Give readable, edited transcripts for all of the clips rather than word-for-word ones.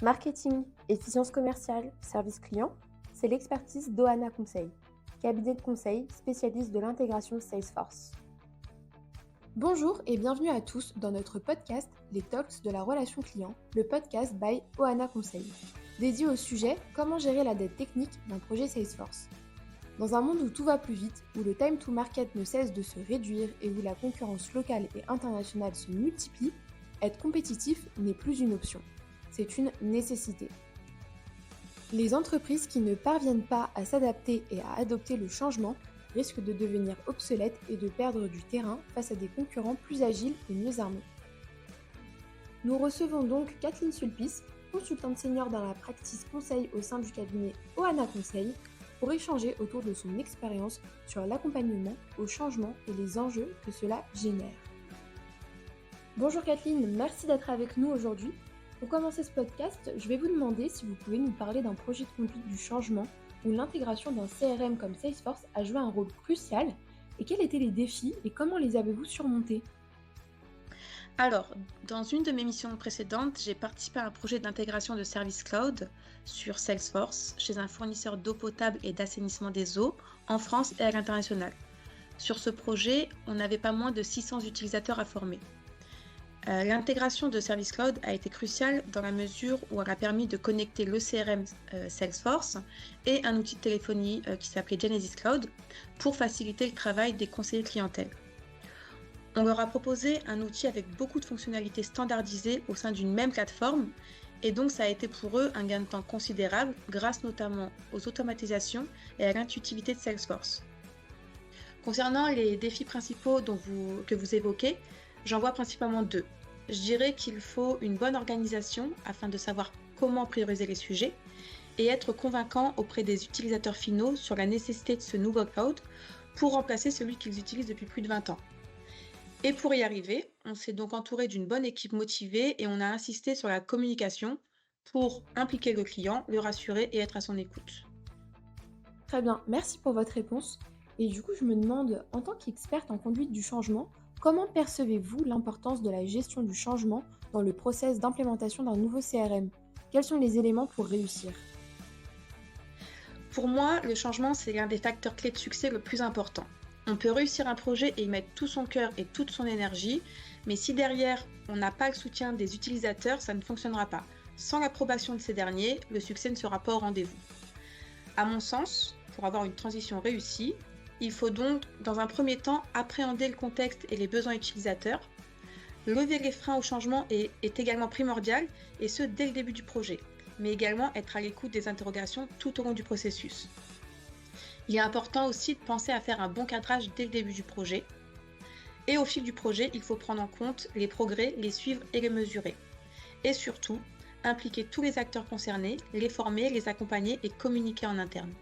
Marketing, efficience commerciale, service client, c'est l'expertise d'Ohana Conseil, cabinet de conseil spécialiste de l'intégration Salesforce. Bonjour et bienvenue à tous dans notre podcast Les Talks de la relation client, le podcast by Ohana Conseil, dédié au sujet comment gérer la dette technique d'un projet Salesforce. Dans un monde où tout va plus vite, où le time to market ne cesse de se réduire et où la concurrence locale et internationale se multiplie, être compétitif n'est plus une option. C'est une nécessité. Les entreprises qui ne parviennent pas à s'adapter et à adopter le changement risquent de devenir obsolètes et de perdre du terrain face à des concurrents plus agiles et mieux armés. Nous recevons donc Kathleen Sulpice, consultante senior dans la practice conseil au sein du cabinet Ohana Conseil, pour échanger autour de son expérience sur l'accompagnement au changement et les enjeux que cela génère. Bonjour Kathleen, merci d'être avec nous aujourd'hui. Pour commencer ce podcast, je vais vous demander si vous pouvez nous parler d'un projet de conduite du changement où l'intégration d'un CRM comme Salesforce a joué un rôle crucial et quels étaient les défis et comment les avez-vous surmontés ? Alors, dans une de mes missions précédentes, j'ai participé à un projet d'intégration de services cloud sur Salesforce chez un fournisseur d'eau potable et d'assainissement des eaux en France et à l'international. Sur ce projet, on n'avait pas moins de 600 utilisateurs à former. L'intégration de Service Cloud a été cruciale dans la mesure où elle a permis de connecter le CRM Salesforce et un outil de téléphonie qui s'appelait Genesys Cloud pour faciliter le travail des conseillers clientèle. On leur a proposé un outil avec beaucoup de fonctionnalités standardisées au sein d'une même plateforme et donc ça a été pour eux un gain de temps considérable grâce notamment aux automatisations et à l'intuitivité de Salesforce. Concernant les défis principaux que vous évoquez, j'en vois principalement deux. Je dirais qu'il faut une bonne organisation afin de savoir comment prioriser les sujets et être convaincant auprès des utilisateurs finaux sur la nécessité de ce nouveau cloud pour remplacer celui qu'ils utilisent depuis plus de 20 ans. Et pour y arriver, on s'est donc entouré d'une bonne équipe motivée et on a insisté sur la communication pour impliquer le client, le rassurer et être à son écoute. Très bien, merci pour votre réponse. Et du coup, je me demande, en tant qu'experte en conduite du changement, comment percevez-vous l'importance de la gestion du changement dans le process d'implémentation d'un nouveau CRM ? Quels sont les éléments pour réussir ? Pour moi, le changement, c'est l'un des facteurs clés de succès le plus important. On peut réussir un projet et y mettre tout son cœur et toute son énergie, mais si derrière, on n'a pas le soutien des utilisateurs, ça ne fonctionnera pas. Sans l'approbation de ces derniers, le succès ne sera pas au rendez-vous. À mon sens, pour avoir une transition réussie, il faut donc, dans un premier temps, appréhender le contexte et les besoins utilisateurs. Lever les freins au changement est également primordial, et ce, dès le début du projet, mais également être à l'écoute des interrogations tout au long du processus. Il est important aussi de penser à faire un bon cadrage dès le début du projet. Et au fil du projet, il faut prendre en compte les progrès, les suivre et les mesurer. Et surtout, impliquer tous les acteurs concernés, les former, les accompagner et communiquer en interne.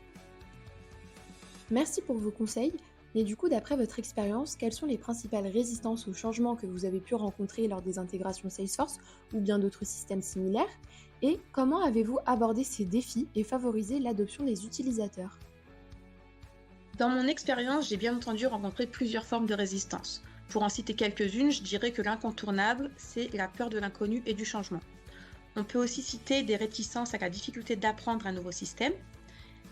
Merci pour vos conseils. Et du coup, d'après votre expérience, quelles sont les principales résistances au changement que vous avez pu rencontrer lors des intégrations Salesforce ou bien d'autres systèmes similaires ? Et comment avez-vous abordé ces défis et favorisé l'adoption des utilisateurs ? Dans mon expérience, j'ai bien entendu rencontré plusieurs formes de résistance. Pour en citer quelques-unes, je dirais que l'incontournable, c'est la peur de l'inconnu et du changement. On peut aussi citer des réticences à la difficulté d'apprendre un nouveau système,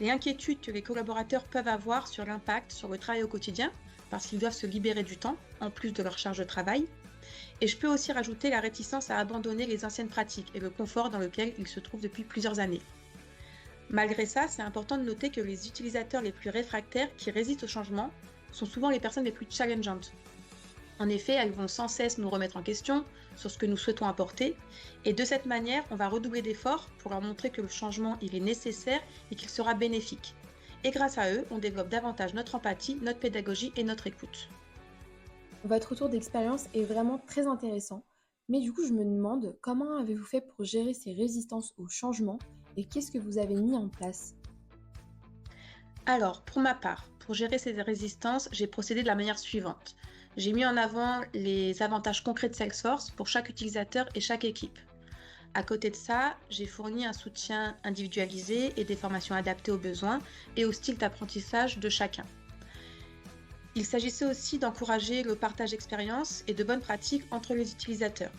les inquiétudes que les collaborateurs peuvent avoir sur l'impact sur le travail au quotidien, parce qu'ils doivent se libérer du temps, en plus de leur charge de travail. Et je peux aussi rajouter la réticence à abandonner les anciennes pratiques et le confort dans lequel ils se trouvent depuis plusieurs années. Malgré ça, c'est important de noter que les utilisateurs les plus réfractaires qui résistent au changement sont souvent les personnes les plus challengeantes. En effet, elles vont sans cesse nous remettre en question sur ce que nous souhaitons apporter, et de cette manière, on va redoubler d'efforts pour leur montrer que le changement il est nécessaire et qu'il sera bénéfique. Et grâce à eux, on développe davantage notre empathie, notre pédagogie et notre écoute. Votre retour d'expérience est vraiment très intéressant, mais du coup je me demande comment avez-vous fait pour gérer ces résistances au changement et qu'est-ce que vous avez mis en place ? Alors, pour ma part, pour gérer ces résistances, j'ai procédé de la manière suivante. J'ai mis en avant les avantages concrets de Salesforce pour chaque utilisateur et chaque équipe. À côté de ça, j'ai fourni un soutien individualisé et des formations adaptées aux besoins et au style d'apprentissage de chacun. Il s'agissait aussi d'encourager le partage d'expériences et de bonnes pratiques entre les utilisateurs.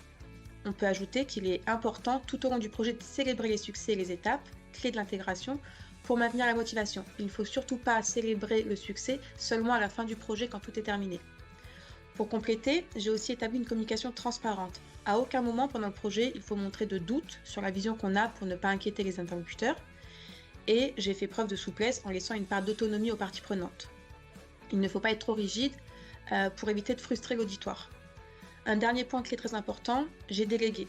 On peut ajouter qu'il est important tout au long du projet de célébrer les succès et les étapes clés de l'intégration pour maintenir la motivation. Il ne faut surtout pas célébrer le succès seulement à la fin du projet quand tout est terminé. Pour compléter, j'ai aussi établi une communication transparente. À aucun moment pendant le projet, il faut montrer de doute sur la vision qu'on a pour ne pas inquiéter les interlocuteurs. Et j'ai fait preuve de souplesse en laissant une part d'autonomie aux parties prenantes. Il ne faut pas être trop rigide pour éviter de frustrer l'auditoire. Un dernier point clé très important, j'ai délégué.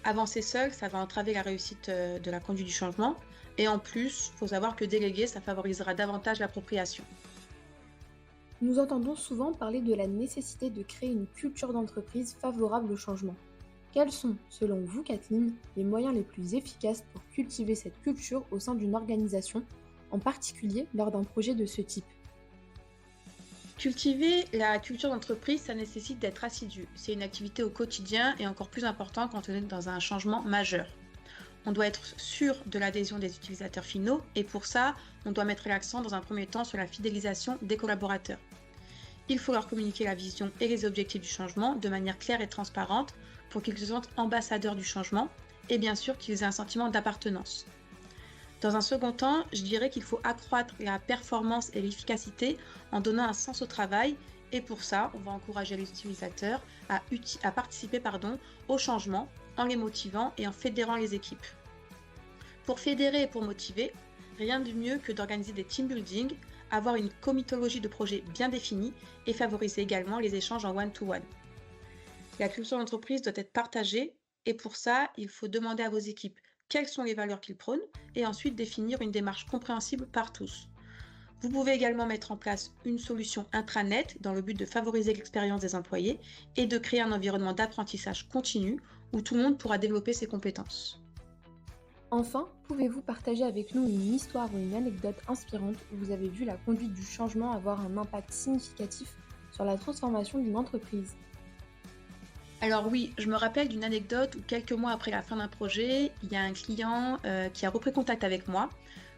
Avancer seul, ça va entraver la réussite de la conduite du changement. Et en plus, il faut savoir que déléguer, ça favorisera davantage l'appropriation. Nous entendons souvent parler de la nécessité de créer une culture d'entreprise favorable au changement. Quels sont, selon vous, Kathleen, les moyens les plus efficaces pour cultiver cette culture au sein d'une organisation, en particulier lors d'un projet de ce type ? Cultiver la culture d'entreprise, ça nécessite d'être assidu. C'est une activité au quotidien et encore plus important quand on est dans un changement majeur. On doit être sûr de l'adhésion des utilisateurs finaux et pour ça, on doit mettre l'accent dans un premier temps sur la fidélisation des collaborateurs. Il faut leur communiquer la vision et les objectifs du changement de manière claire et transparente pour qu'ils se sentent ambassadeurs du changement et bien sûr qu'ils aient un sentiment d'appartenance. Dans un second temps, je dirais qu'il faut accroître la performance et l'efficacité en donnant un sens au travail et pour ça, on va encourager les utilisateurs à participer au changement en les motivant et en fédérant les équipes. Pour fédérer et pour motiver, rien de mieux que d'organiser des team building, avoir une comitologie de projet bien définie et favoriser également les échanges en one-to-one. La culture d'entreprise doit être partagée et pour ça, il faut demander à vos équipes quelles sont les valeurs qu'ils prônent et ensuite définir une démarche compréhensible par tous. Vous pouvez également mettre en place une solution intranet dans le but de favoriser l'expérience des employés et de créer un environnement d'apprentissage continu où tout le monde pourra développer ses compétences. Enfin, pouvez-vous partager avec nous une histoire ou une anecdote inspirante où vous avez vu la conduite du changement avoir un impact significatif sur la transformation d'une entreprise ? Alors oui, je me rappelle d'une anecdote où quelques mois après la fin d'un projet, il y a un client qui a repris contact avec moi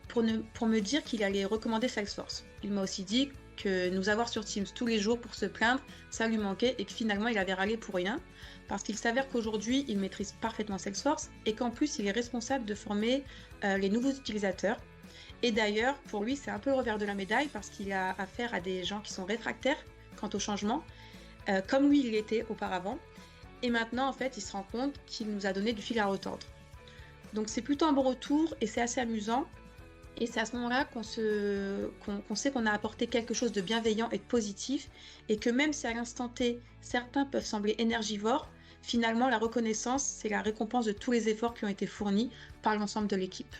pour me dire qu'il allait recommander Salesforce. Il m'a aussi dit que nous avoir sur Teams tous les jours pour se plaindre, ça lui manquait et que finalement il avait râlé pour rien parce qu'il s'avère qu'aujourd'hui il maîtrise parfaitement Salesforce et qu'en plus il est responsable de former les nouveaux utilisateurs. Et d'ailleurs, pour lui, c'est un peu le revers de la médaille parce qu'il a affaire à des gens qui sont réfractaires quant au changement, comme lui il l'était auparavant. Et maintenant, en fait, il se rend compte qu'il nous a donné du fil à retordre. Donc c'est plutôt un bon retour et c'est assez amusant. Et c'est à ce moment-là qu'on sait qu'on a apporté quelque chose de bienveillant et de positif et que même si à l'instant T, certains peuvent sembler énergivores, finalement la reconnaissance, c'est la récompense de tous les efforts qui ont été fournis par l'ensemble de l'équipe.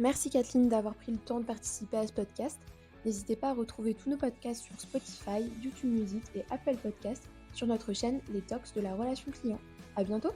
Merci Kathleen d'avoir pris le temps de participer à ce podcast. N'hésitez pas à retrouver tous nos podcasts sur Spotify, YouTube Music et Apple Podcasts sur notre chaîne Les Talks de la relation client. À bientôt!